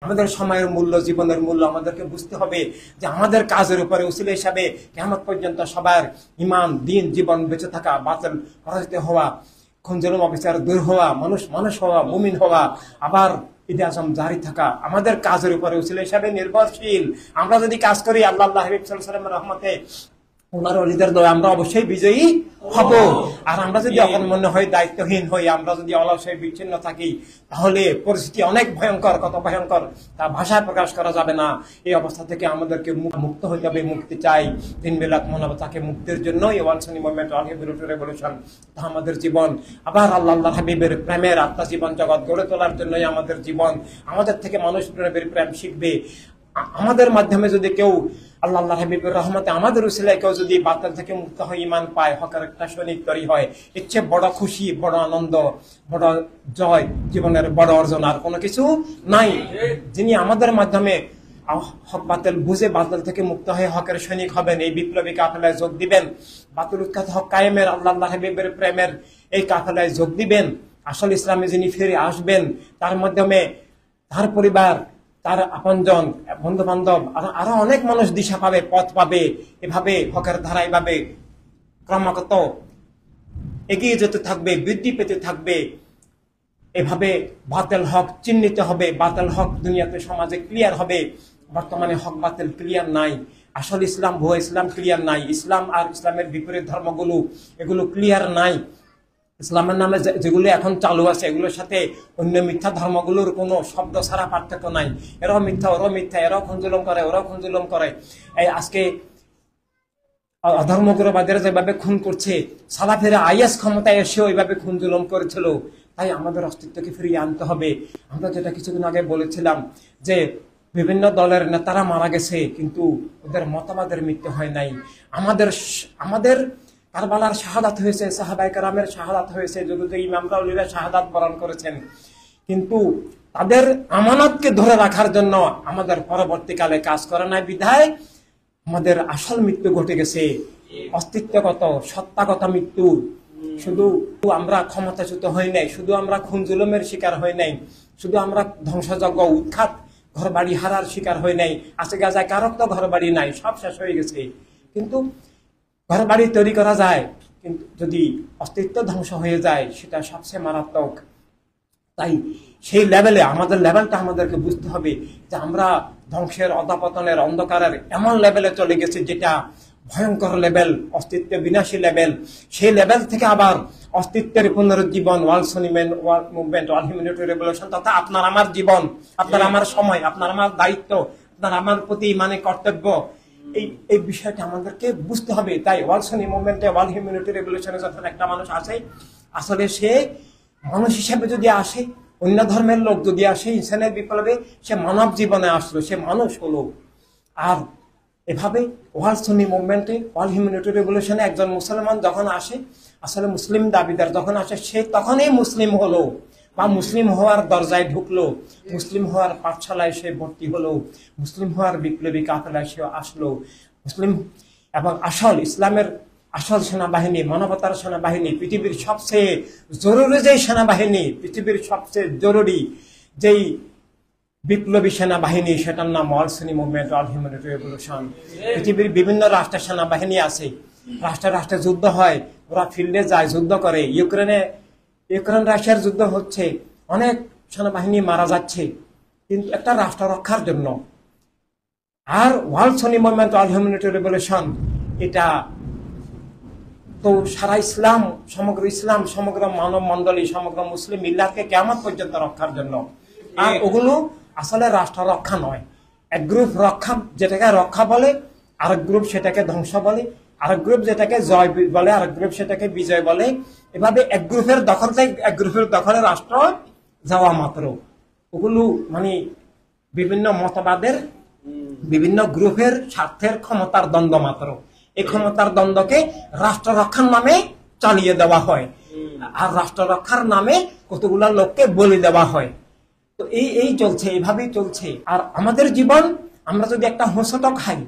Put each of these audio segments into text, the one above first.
আমাদের সময়ের মূল্য, জীবনের মূল্য আমাদেরকে বুঝতে হবে যে আমাদের কাজের উপরে উসিলা হিসাবে কিয়ামত পর্যন্ত সবার ইমান, দিন, জীবন বেঁচে থাকা, বাতিল পরাজিত হওয়া, খুন জুলুম অবিচার দূর হওয়া, মানুষ হওয়া, মুমিন হওয়া, আবার ঈদে আজম জারি থাকা আমাদের কাজের উপরে উসিলা হিসাবে নির্ভরশীল। আমরা যদি কাজ করি আল্লাহ হাবিব সাল্লাল্লাহু আলাইহি ওয়াসাল্লামের রহমতে, ওনার ওলিদের দয়া আমরা অবশ্যই বিজয়ী হব। আর আমরা যদি অকর্মণ্য হই, দায়িত্বহীন হই, আমরা যদি অলস হয়ে বিচ্ছিন্ন থাকি, তাহলে পরিস্থিতি অনেক ভয়ঙ্কর, কত ভয়ঙ্কর তা ভাষায় প্রকাশ করা যাবে না। এই অবস্থা থেকে আমাদেরকে মুক্ত হইতে হবে। মুক্তি চাই, দিন মিলাদ মানবতাকে মুক্তির জন্য এই ওয়ান সুন্নি মুভমেন্ট, ওয়ান হিউম্যানিটি রেভলিউশন, তা আমাদের জীবন। আবার আল্লাহ হাবিবের প্রেমের আত্মজীবন জগৎ গড়ে তোলার জন্যই আমাদের জীবন। আমাদের থেকে মানুষ নবীর প্রেম শিখবে। আমাদের মাধ্যমে যদি কেউ আল্লাহ হাবিবের রহমতে আমাদের উসিলায় কেউ যদি বাতিল থেকে মুক্ত হয়ে ঈমান পায়, হকের একটা সৈনিক তৈরি হয়, এর চেয়ে বড় খুশি, বড় আনন্দ, বড় জয়, জীবনের বড় অর্জন আর কোনো কিছু নাই। যিনি আমাদের মাধ্যমে হক বাতিল বুঝে বাতিল থেকে মুক্ত হয়ে হকের সৈনিক হবেন, এই বিপ্লবী কাফেলায় যোগ দিবেন, বাতিল উৎখাত হক কায়েমের আল্লাহ হাবিবের প্রেমের এই কাফেলায় যোগ দিবেন, আসল ইসলামে যিনি ফিরে আসবেন, তার মাধ্যমে তার পরিবার, তার আপনজন, বন্ধু বান্ধব, আরো অনেক মানুষ দিশা পাবে, পথ পাবে। এভাবে হকের ধারা এভাবে ক্রমাগত এগিয়ে যেতে থাকবে, বৃদ্ধি পেতে থাকবে। এভাবে বাতিল হক চিহ্নিত হবে, বাতিল হক দুনিয়াতে সমাজে ক্লিয়ার হবে। বর্তমানে হক বাতিল ক্লিয়ার নাই, আসল ইসলাম ভুয়া ইসলাম ক্লিয়ার নাই, ইসলাম আর ইসলামের বিপরীত ধর্মগুলো এগুলো ক্লিয়ার নাই। ইসলামের নামে যেগুলো এখন চালু আছে এগুলোর সাথে অন্য মিথ্যা ধর্মগুলোর কোনো শব্দ ছাড়া পার্থক্য নাই। এরাও মিথ্যা, ওরাও মিথ্যা, এরাও খুনজুলুম করে, ওরাও খুনজুলুম করে। এই আজকে অধর্মগুরুবাদের যেভাবে খুন করছে, সালাফেরা আইএস ক্ষমতায় এসেও ওইভাবে খুনজুলুম করেছিল। তাই আমাদের অস্তিত্বকে ফিরিয়ে আনতে হবে। আমরা যেটা কিছুদিন আগে বলেছিলাম যে বিভিন্ন দলের নেতারা মারা গেছে, কিন্তু ওদের মতবাদের মৃত্যু হয় নাই। আমাদের কারবালার শাহাদাত হয়েছে, সাহাবায়ে কেরামের শাহাদাত হয়েছে, যুগে ইমামরা ওলিরা শাহাদাত বরণ করেছেন, কিন্তু তাদের আমানতকে ধরে রাখার জন্য আমাদের পরবর্তীকালে কাজ করে নাই বিধায় আমাদের আসল মৃত্যু ঘটে গেছে, অস্তিত্বগত সত্তাগত মৃত্যু। শুধু আমরা ক্ষমতাচ্যুত হই নাই, শুধু আমরা খুন জুলুমের শিকার হই নাই, শুধু আমরা ধ্বংসযজ্ঞ, উৎখাত, ঘর বাড়ি হারার শিকার হই নাই। আজকে গাজায় কারক তো ঘর বাড়ি নাই, সব শেষ হয়ে গেছে। কিন্তু ঘর বাড়ি তৈরি করা যায়, কিন্তু যদি অস্তিত্ব ধ্বংস হয়ে যায় সেটা সবচেয়ে মারাত্মক। তাই সেই লেভেলে আমাদের লেভেলটা আমাদেরকে বুঝতে হবে যে আমরা ধ্বংসের, অধঃপতনের, অন্ধকারের এমন লেভেলে চলে গেছি যেটা ভয়ঙ্কর লেভেল, অস্তিত্ব বিনাশী লেভেল। সেই লেভেল থেকে আবার অস্তিত্বের পুনরুজ্জীবন, ওয়ার্ল্ড সুন্নি মুভমেন্ট, ওয়ার্ল্ড হিউম্যানিটি রেভলিউশন, তথা আপনার আমার জীবন, আপনার আমার সময়, আপনার আমার দায়িত্ব, আপনার আমার প্রতি মানে কর্তব্য, এই বিষয়টা আমাদেরকে বুঝতে হবে। তাই ওয়ার্ল্ড সুন্নি মুভমেন্টে, ওয়ার্ল্ড হিউম্যানিটি রেভলিউশনে যখন একটা মানুষ আসে, আসলে সে মানুষ হিসেবে যদি আসে, অন্য ধর্মের লোক যদি আসে, ইনসানের বিপ্লবে সে মানব জীবনে আসলো, সে মানুষ হলো। আর এভাবে ওয়ার্ল্ড সুন্নি মুভমেন্টে, ওয়ার্ল্ড হিউম্যানিটি রেভলিউশনে একজন মুসলমান যখন আসে, আসলে মুসলিম দাবিদার যখন আসে, সে তখনই মুসলিম হলো বা মুসলিম হওয়ার দরজায় ঢুকলো, মুসলিম হওয়ার পাঠশালায় সে ভর্তি হলো, মুসলিম হওয়ার বিপ্লবী কাফেলায় সে আসলো। মুসলিম এবং আসল ইসলামের আসল সেনাবাহিনী, মানবতার সেনাবাহিনী, পৃথিবীর সবচেয়ে জরুরি যেই সেনাবাহিনী, পৃথিবীর সবচেয়ে জরুরি যেই বিপ্লবী সেনাবাহিনী, সেটার নাম ওয়ার্ল্ড সুন্নি মুভমেন্ট, ওয়ার্ল্ড হিউম্যানিটি রেভলিউশন। পৃথিবীর বিভিন্ন রাষ্ট্রের সেনাবাহিনী আছে, রাষ্ট্রে রাষ্ট্রে যুদ্ধ হয়, ওরা ফিল্ডে যায়, যুদ্ধ করে। ইউক্রেন রাশিয়ার যুদ্ধ হচ্ছে, অনেক সেনাবাহিনী মারা যাচ্ছে, কিন্তু একটা রাষ্ট্র রক্ষার জন্য। আর ওয়ার্ল্ড সুন্নি মুভমেন্ট, ওয়ার্ল্ড হিউম্যানিটি রেভলিউশন, এটা তো সারা ইসলাম, সমগ্র মানব মন্ডলী, সমগ্র মুসলিম মিল্লাতকে কিয়ামত পর্যন্ত রক্ষার জন্য। আর ওগুলো আসলে রাষ্ট্র রক্ষা নয়, এক গ্রুপ রক্ষা, যেটাকে রক্ষা বলে, আরেক গ্রুপ সেটাকে ধ্বংস বলে, আরেক গ্রুপ যেটাকে জয় বলে, আরেক গ্রুপ সেটাকে বিজয় বলে। এভাবে এক গ্রুপের দখল থেকে এক গ্রুপের দখলে রাষ্ট্র যাওয়া মাত্র। ওগুলো মানে বিভিন্ন মতবাদের, বিভিন্ন গ্রুপের স্বার্থের ক্ষমতার দ্বন্দ্ব মাত্র। এই ক্ষমতার দ্বন্দ্বকে রাষ্ট্র রক্ষার নামে চালিয়ে দেওয়া হয়, আর রাষ্ট্র রক্ষার নামে কতগুলা লোককে বলি দেওয়া হয়। তো এই চলছে, এইভাবেই চলছে। আর আমাদের জীবন, আমরা যদি একটা হোঁচট খাই,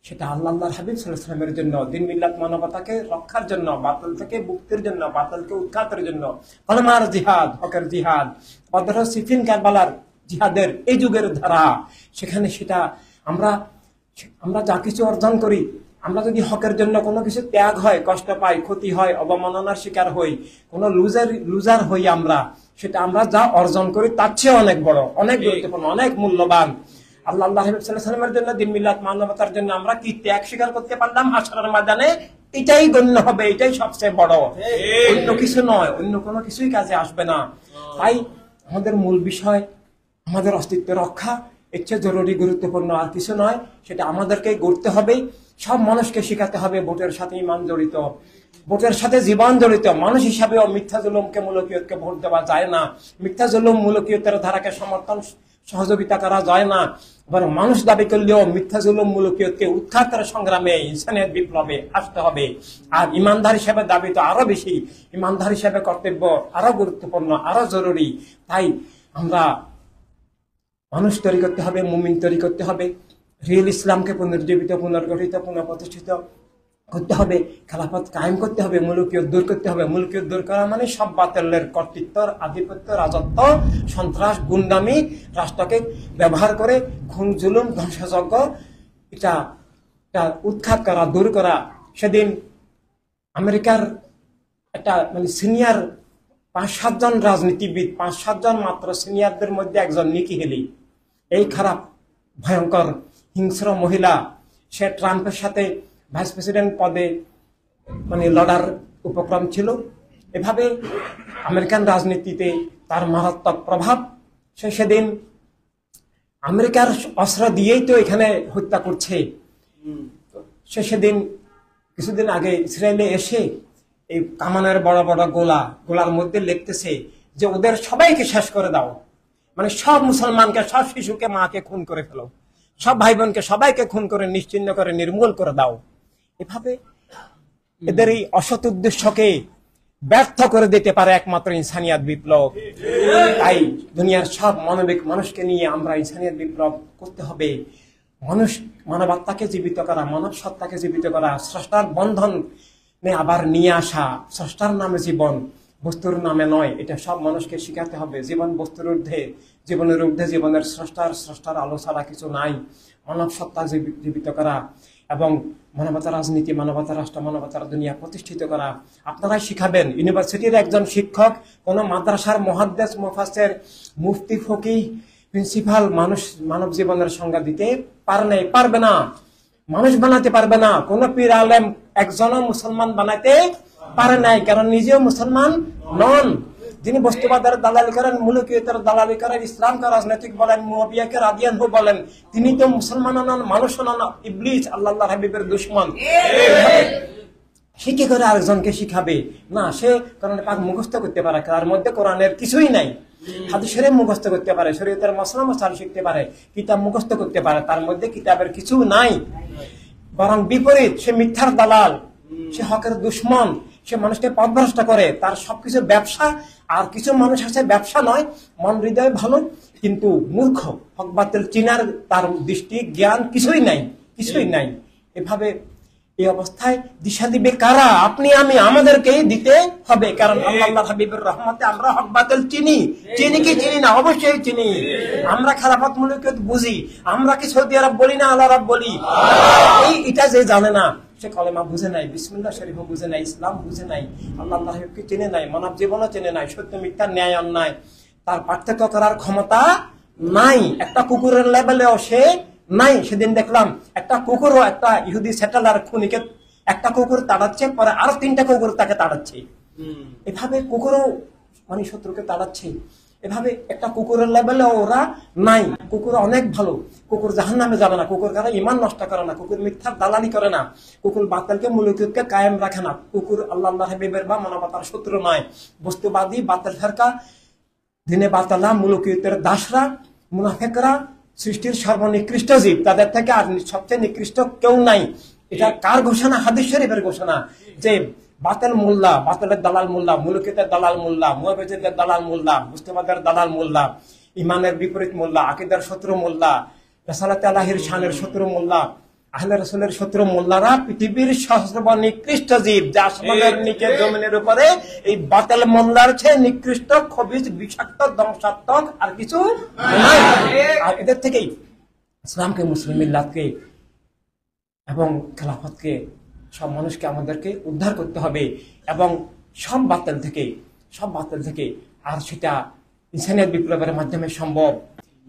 সেটা আল্লাহর হাবিব সাল্লাল্লাহু আলাইহি ওয়াসাল্লামের জন্য, দিন মিল্লাত মানবতাকে রক্ষার জন্য, বাতিল থেকে মুক্তির জন্য, বাতিলকে উৎখাতের জন্য, কলমার জিহাদ, হকের জিহাদ, বদর, সিফিন, কারবালার জিহাদের এই যুগের ধারা, সেখানে সেটা আমরা আমরা যা কিছু অর্জন করি, আমরা যদি হকের জন্য কোনো কিছু ত্যাগ হয়, কষ্ট পাই, ক্ষতি হয়, অবমাননার শিকার হই, কোনো লুজার হই আমরা, সেটা আমরা যা অর্জন করি তার চেয়ে অনেক বড়, অনেক গুরুত্বপূর্ণ, অনেক মূল্যবান। আল্লাহ সাল্লামের জন্য, দিন মিলাত মানবতার জন্য আমরা কি ত্যাগ স্বীকার করতে পারলাম হাসরের ময়দানে, এটাই গণ্য হবে, এটাই সবচেয়ে বড়, অন্য কিছু নয়, অন্য কোনো কিছুই কাজে আসবে না। তাই আমাদের মূল বিষয় আমাদের অস্তিত্ব রক্ষা, এর চেয়ে জরুরি গুরুত্বপূর্ণ আর কিছু নয়, সেটা আমাদেরকে গড়তে হবে। সব মানুষকে শেখাতে হবে ভোটের সাথে ইমান জড়িত, ভোটের সাথে জীবন জড়িত। মানুষ হিসাবেও মিথ্যা জুলুমকে, মুলকিয়তকে ভোট দেওয়া যায় না, মিথ্যা জুলুম মুলকিয়তের ধারাকে সমর্থন সহযোগিতা করা যায় না। আবার মানুষ দাবি করলেও মিথ্যা জুলুম মুলকিয়তকে উৎখাতের সংগ্রামে, ইনসানিয়ত বিপ্লবে আসতে হবে। আর ইমানদার হিসেবে দাবি তো আরো বেশি, ইমানদার হিসেবে কর্তব্য আরো গুরুত্বপূর্ণ, আরো জরুরি। তাই আমরা মানুষ তৈরি করতে হবে, মুমিন তৈরি করতে হবে, রিয়েল ইসলামকে পুনর্জীবিত, পুনর্গঠিত, পুনঃপ্রতিষ্ঠিত করতে হবে, খেলাফত কায়েম করতে হবে, মুলকিয়ত দূর করতে হবে। মুলকিয়ত দূর করা মানে সব বাতিলের কর্তৃত্ব, আধিপত্য, রাজত্ব, সন্ত্রাস, গুন্ডামি, রাষ্ট্রকে ব্যবহার করে খুন, জুলুম, ধ্বংসযজ্ঞ, এটা উৎখাত করা, দূর করা। সেদিন আমেরিকার একটা সিনিয়র 5-7 জন রাজনীতিবিদ, 5-7 জন মাত্র সিনিয়রদের মধ্যে একজন নিকি হেলি, এই খারাপ ভয়ঙ্কর হিংস্র মহিলা, সে ট্রাম্পের সাথে ভাইস প্রেসিডেন্ট পদে লড়ার উপক্রম ছিল। এভাবে আমেরিকান রাজনীতিতে তার মারাত্মক প্রভাব। সে সেদিন আমেরিকার অস্ত্র দিয়েই তো এখানে হত্যা করছে। সে সেদিন কিছুদিন আগে ইসরায়েলে এসে এই কামানের বড় বড় গোলার মধ্যে লিখতেছে যে ওদের সবাইকে শেষ করে দাও, সব মুসলমানকে, সব শিশুকে, মাকে খুন করে ফেলো, সব ভাই বোনকে সবাইকে খুন করে নিশ্চিহ্ন করে নির্মূল করে দাও। এভাবে এদের এই অসৎ উদ্দেশ্যকে ব্যর্থ করে দিতে পারে একমাত্র ইনসানিয়াত বিপ্লব। তাই দুনিয়ার সব মানবিক মানুষকে নিয়ে আমরা ইনসানিয়াত বিপ্লব করতে হবে। মানবাত্মাকে জীবিত করা, মানব সত্তাকে জীবিত করা, স্রষ্টার বন্ধন আবার নিয়ে আসা, স্রষ্টার নামে জীবন, বস্তুর নামে নয়, এটা সব মানুষকে শিখাতে হবে। জীবন বস্তুর ঊর্ধ্বে, জীবনের ঊর্ধ্বে জীবনের স্রষ্টার আলো ছাড়া কিছু নাই। মানব সত্তা জীবিত করা এবং মানবতার রাজনীতি, মানবতার রাষ্ট্র, মানবতার দুনিয়া প্রতিষ্ঠিত করা আপনারাই শিখাবেন। ইউনিভার্সিটির একজন শিক্ষক, কোন মাদ্রাসার মুহাদ্দিস, মুফাসসির, মুফতি, ফকিহ, প্রিন্সিপাল মানব জীবনের সংজ্ঞা দিতে পারবে না, মানুষ বানাতে পারবে না। কোন পীর আলেম একজনও মুসলমান বানাতে পারে নাই, কারণ নিজেও মুসলমান নন। যিনি বস্তুবাদের দালালি করেন, মুলকিয়তের দালালি করেন, ইসলামকে রাজনৈতিক বলেন, মুয়াবিয়াকে রাদিয়ানহু বলেন, তিনি তো মুসলমান নন, মানুষ নন, ইবলিস, আল্লাহর হাবিবের দুশমন। সে কি করে আরেকজনকে শিখাবে? না, সে কোরআন পাক মুখস্থ করতে পারে, তার মধ্যে কোরআনের কিছুই নাই। হাদিস শরীফ মুখস্থ করতে পারে, শরীয়তের মাসলা মাসাইল শিখতে পারে, কিতাব মুখস্থ করতে পারে, তার মধ্যে কিতাবের কিছু নাই। বরং বিপরীত, সে মিথ্যার দালাল, সে হকের দুশমন, সে মানুষকে পথভ্রষ্ট করে, তার সবকিছু ব্যবসা। আর কিছু মানুষ আছে ব্যবসা নয়, মন হৃদয় ভালো, কিন্তু মূর্খ, হক বাতিল চিনার তার দৃষ্টি জ্ঞান কিছুই নাই। এভাবে এই অবস্থায় দিশা দিবে কারা? আপনি, আমি, আমাদেরকেই দিতে হবে। কারণ আল্লাহর হাবিবের রহমতে আমরা হক বাতিল চিনি কি চিনি না? অবশ্যই চিনি। আমরা খেলাফত মুলকিয়ত বুঝি, আমরা কি সৌদি আরব বলি না আল্লাহ রাব বলি? এটা যে জানে না, সে কলেমা বুঝে নাই, বিসমিল্লাহ শরীফ বুঝে নাই, ইসলাম বুঝে নাই, আল্লাহর হাবিবকে চেনে নাই, মানব জীবনও চেনে নাই, সত্য মিথ্যা, ন্যায় অন্যায় তার পার্থক্য করার ক্ষমতা নাই। একটা কুকুরের লেভেলেও সে নাই। সেদিন দেখলাম একটা কুকুরও, একটা ইহুদি সেটেলার খুনিকে একটা কুকুর তাড়াচ্ছে, পরে আরো 3টা কুকুর তাকে তাড়াচ্ছে। এভাবে কুকুরও শত্রুকে তাড়াচ্ছে। এভাবে একটা কুকুরের লেভেলে ওরা নাই। কুকুর অনেক ভালো, কুকুর জাহান্নামে যাবে না, কুকুর কারা ইমান নষ্ট করে না, কুকুর মিথ্যার দালালি করে না, কুকুর বাতিলকে, মুলকিয়তকে কায়েম রাখে না, কুকুর আল্লাহর হাবিবের বা মানবতার শত্রু নয়। বস্তুবাদী, বাতিল ফেরকা, দিনে বাতালা, মুলকিয়তের দাসরা, মুনাফিকরা সৃষ্টির সর্বনিকৃষ্ট জীব, তাদের থেকে আর সবচেয়ে নিকৃষ্ট কেউ নাই। এটা কার ঘোষণা? হাদিস শরীফের ঘোষণা, যে বাতিল মোল্লা, বাতিলের দালাল মোল্লা, মুলকিয়তের দালাল মোল্লা, মুআবিদের দালাল মোল্লা, মুস্তাবাদের দালাল মোল্লা, ইমানের বিপরীত মোল্লা, আকীদার শত্রু মোল্লা, রাসালাতে আল্লাহর শানের শত্রু মোল্লা, আহলে রাসূলের শত্রু মোল্লারা পৃথিবীর সর্ব নিকৃষ্ট জীব, যা আসমানের নিচে জমিনের উপরে এই বাতিল মোল্লার চেয়ে নিকৃষ্ট, খবিজ, বিষাক্ত, ধ্বংসাত্মক আর কিছু নাই। আর এদের থেকেই ইসলামকে, মুসলিম মিল্লাতকে এবং খেলাফতকে, সব মানুষকে আমাদেরকে উদ্ধার করতে হবে এবং সব বাতিল থেকে। আর সেটা ইনসানিয়ত বিপ্লবের মাধ্যমে সম্ভব।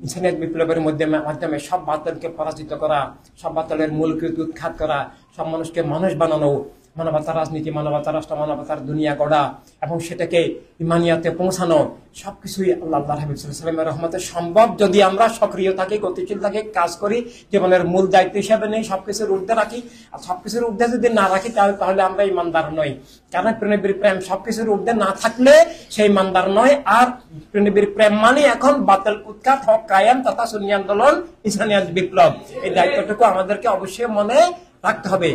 ইনসানিয়ত বিপ্লবের মাধ্যমে সব বাতিলকে পরাজিত করা, সব বাতিলের মূলকে উৎখাত করা, সব মানুষকে মানুষ বানানো, মানবতার রাজনীতি, মানবতার রাষ্ট্র, মানবতার দুনিয়া গড়া এবং সেটাকে ইমানিয়াতে পৌঁছানো, সবকিছুই আল্লাহ হাবিব সাল্লাল্লাহু আলাইহি ওয়াসাল্লামের রহমতে সম্ভব যদি আমরা সক্রিয় থাকি, গতিশীল থাকি, কাজ করি, জীবনের মূল দায়িত্ব হিসাবে নেই, সবকিছুর ঊর্ধ্বে রাখি। আর সবকিছুর ঊর্ধ্বে যদি না রাখি তাহলে আমরা ইমানদার নই। কারণ প্রেমের প্রেম সবকিছুর ঊর্ধ্বে না থাকলে সেই ইমানদার নয়। আর প্রেমের প্রেম মানে এখন বাতিল উৎখাত, হক কায়েম তথা সুন্নি আন্দোলন, ইসলামিয়াত বিপ্লব। এই দায়িত্বটুকু আমাদেরকে অবশ্যই মনে রাখতে হবে।